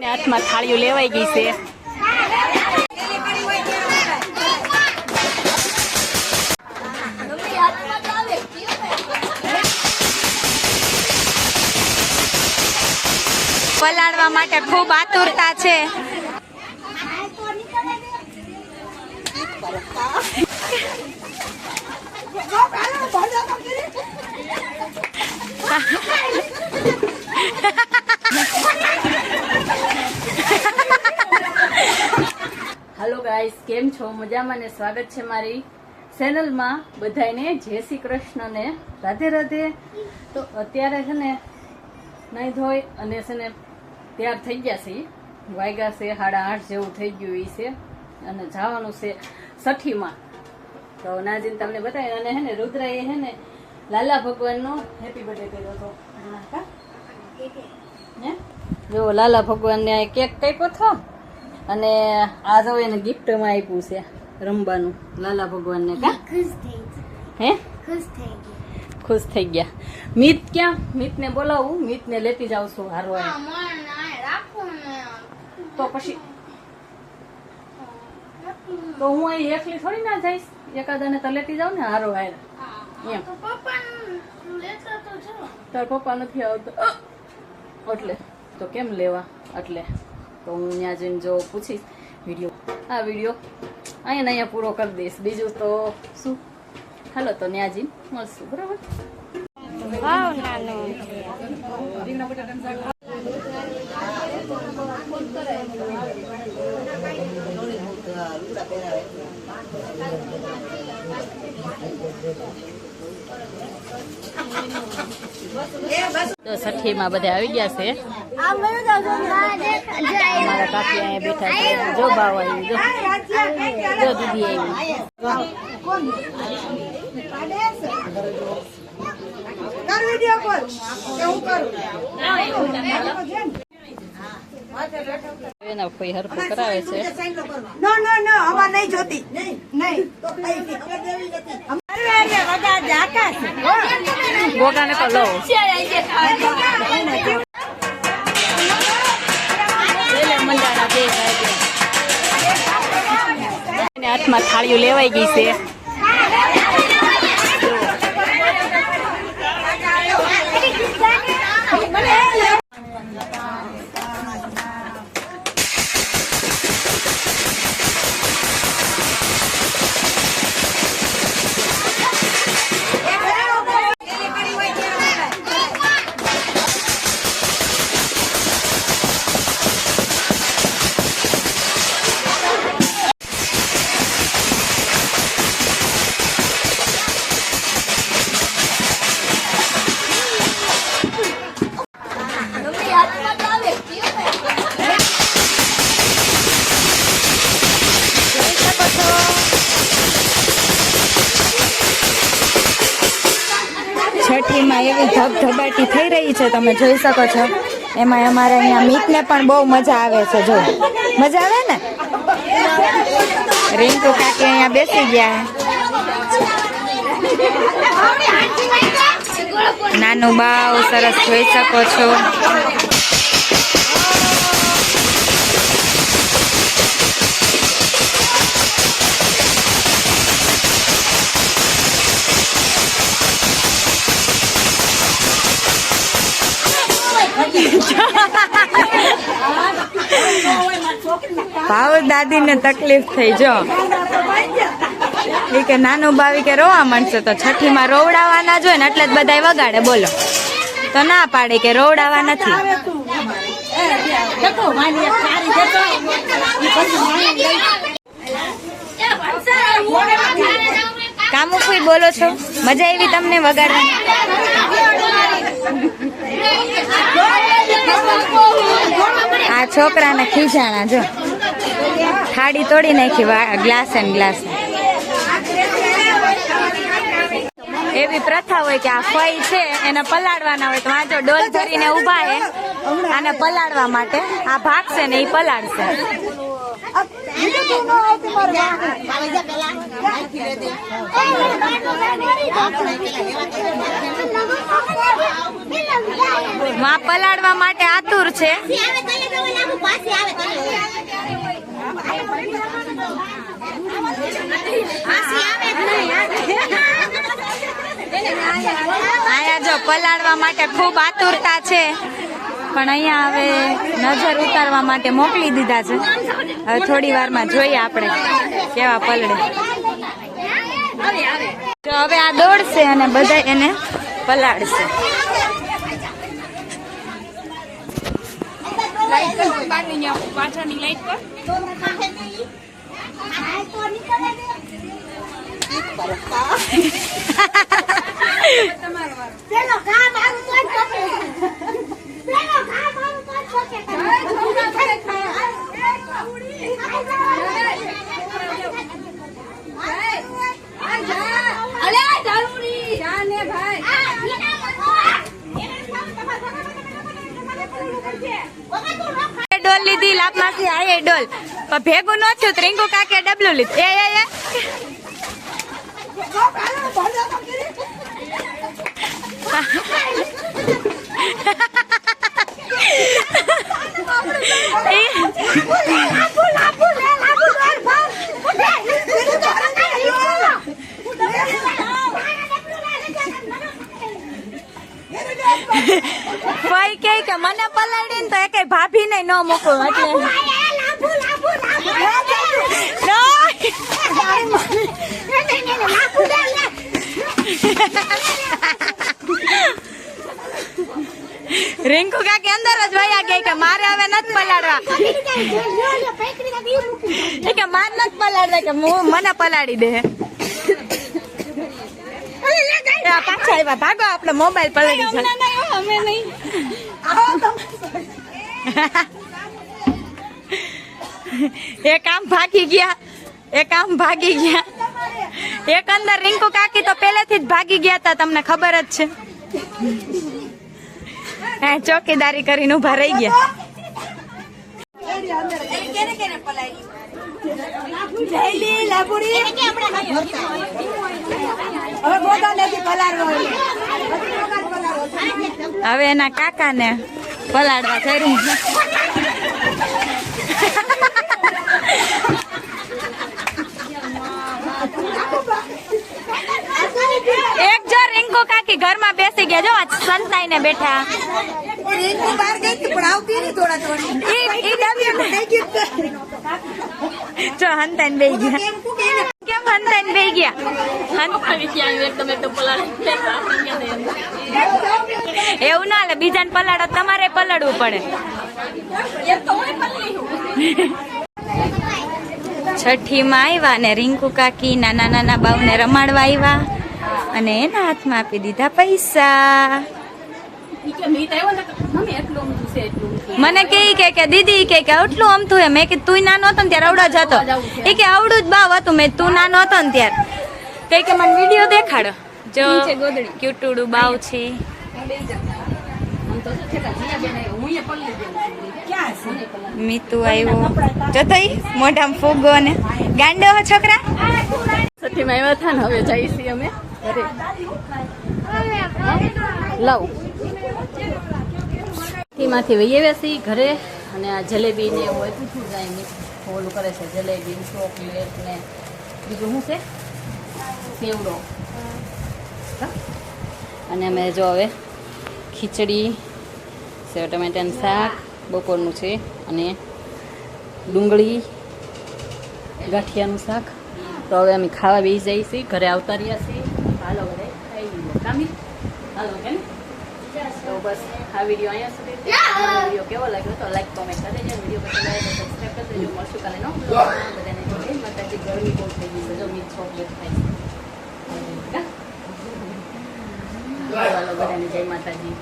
હાથમાં થાળીઓ લેવાઈ ગઈ છે. પલાળવા માટે ખૂબ આતુરતા છે. હેલો ગાઈસ, કેમ છો? મજામાં ને? સ્વાગત છે મારી ચેનલમાં. બધાને જય શ્રી કૃષ્ણ ને રાધે રાધે. તો અત્યારે છે ને નહીં ધોઈ અને છે ને તૈયાર થઈ ગયા છે. વાગ્યા છે 8:30 જેવું થઈ ગયું છે અને જવાનું છે છઠ્ઠીમાં. તો નાજીને તમને બતાવી. અને હે ને રુદ્રાએ હે ને લાલા ભગવાનનો હેપી બર્થડે કર્યો હતો. જો લાલા ભગવાનને કેક કાપ્યો હતો અને આ જો એને ગિફ્ટમાં આપ્યું છે રમવાનું લાલા ભગવાનને. કા હે ખુશ થઈ ગયા. મીત ક્યાં? મીતને બોલાવું, મીતને લેતી જાવ છું હારો. તો પછી તો હું અહીં એકલી થોડી ના જઈશ, એકાદાને તો લેતી જાવ ને હારો હાર. એમ તાર પપ્પા નથી આવતો એટલે તો કેમ લેવા, એટલે તો હું ત્યાં જઈને જો પૂછીશ. આ વિડીયો અહીંયા પૂરો કરી દઈશ. બીજું તો શું, હાલો તો ત્યાં જઈને મળશું. બરાબર. તો છઠ્ઠીમાં બધા આવી ગયા છે. મારા કાકી અહીંયા બેઠા છે. જો બાવ આવી, જો દીદી આવી. એના કોઈ હરખું કરાવે છે. ગોગાને તો લો હાથમાં થાળીઓ લેવાઈ ગઈ છે. છઠ્ઠીમાં એવી ધબધબાટી થઈ રહી છે, તમે જોઈ શકો છો. એમાં અમારે અહીંયા મીતને પણ બહુ મજા આવે છે. જો મજા આવે ને. રિંકુ કાકી અહીંયા બેસી ગયા. નાનું બાવ સરસ જોઈ શકો છો. ભાવ દાદી ને તકલીફ થઈ. જો કે નાનું બાવી કે રોવા માંડશે તો છઠ્ઠીમાં રોવડાવવાના જોઈએ ને એટલે જ બધા વગાડે. બોલો તો ના પાડે કે રોવડાવવા નથી. કામુફુઈ બોલો છો? મજા આવી તમને વગાડવાની? આ છોકરાને ખીજાણા. જો થાળી તોડી નાખી ગ્લાસ એન્ડ ગ્લાસ. એવી પ્રથા હોય કે આ ફઈ છે એને પલાળવાના હોય તો વાંચો ડોલ ધરીને ઉભા હે આને પલાળવા માટે. આ ભાગશે ને એ પલાળશે. માં પલાળવા માટે આતુર છે. અહીંયા જો પલાળવા માટે ખૂબ આતુરતા છે, પણ અહીંયા હવે નજર ઉતારવા માટે મોકલી દીધા છે. હવે થોડી વારમાં જોઈએ આપણે કેવા પલળે. તો હવે આ દોડશે અને બધા એને પલાળશે. ડોલ લીધી લાભમાંથી. આ એ ડોલ પણ ભેગું ન થયું. ત્રિંકુ કાકે ડબલું લીધું. ભાઈ કે મને પલાળી ને તો એ કઈ ભાભી ને ન મૂકું એટલે રિંકુ કાકી અંદર જ વયા ગઈ કે મારે હવે નથી પલાડવા. કે માર નથી પલાડવા, કે મને પલાડી દે. પાછા આવ્યા, ભાગો આપણે મોબાઈલ પલાડી છે. એક આમ ભાગી ગયા, એક આમ ભાગી ગયા. એક અંદર રિંકુ કાકી તો પહેલેથી જ ભાગી ગયા હતા, તમને ખબર જ છે. ચોકીદારી કરીને ઉભા રહી ગયા. હવે એના કાકા ને પલાડવા થઈ રહ્યું છે. એક જો રિંકુ કાકી ઘરમાં બેસી ગયા, જો સંતાઈ ને બેઠા. જો હંતાઈ ને બેસી ગયા. કેમ હંતાઈ ને બેસી ગયા? એવું ના લે, બીજાને પલાડો તમારે પલાડવું પડે. છઠ્ઠી માં આવ્યા ને રિંકુ કાકી નાના નાના બાવને રમાડવા આવ્યા અને એના હાથમાં આપી દીધા પૈસા. મને કે દીદી કે આટલું અમથું એમ. મેં કે તું નાનો હતો ને ત્યારે અવડો જ હતો. એ કે આવડું જ બાવ હતું. મેં તું નાનો હતો ને ત્યારે કે મને વિડીયો દેખાડો. જો ક્યુટુડું બાવ છે. મીતુ આવ્યો, જોતો મોઢામાં ફૂગો ને ગાંડો છોકરા. સતીમાં આવ્યા હતા ને, હવે જઈશી અમે ઘરે. લાવ માંથી વહી આવ્યા છીએ ઘરે. અને આ જલેબી ને એવું બધું જાય મિક્સ ઓલું કરે છે. જલેબી, ચોકલેટ ને બીજું શું છે, સેવડો. અને અમે જો હવે ખીચડી, સેવ ટમેટાનું શાક બપોરનું છે, અને ડુંગળી ગાંઠિયાનું શાક. તો હવે અમે ખાવા બેસી જઈએ છીએ. ઘરે આવતા રહ્યા છીએ. હાલો ઘરે ખાઈ લીધું કામી. હાલો કેમ તો બસ આ વિડીયો અહીંયા સુધી. વિડીયો કેવો લાગ્યો તો લાઈક કોમેન્ટ કરી દેજો. વિડીયો પસંદ આવે તો સબસ્ક્રાઈબ કરી દેજો. મળશું કાલે નો બધાને. માતાજી ગરમી બહુ થઈ ગઈ છે. જો મીઠ ચોકલેટ થાય છે. હાલો બધાને જય માતાજી.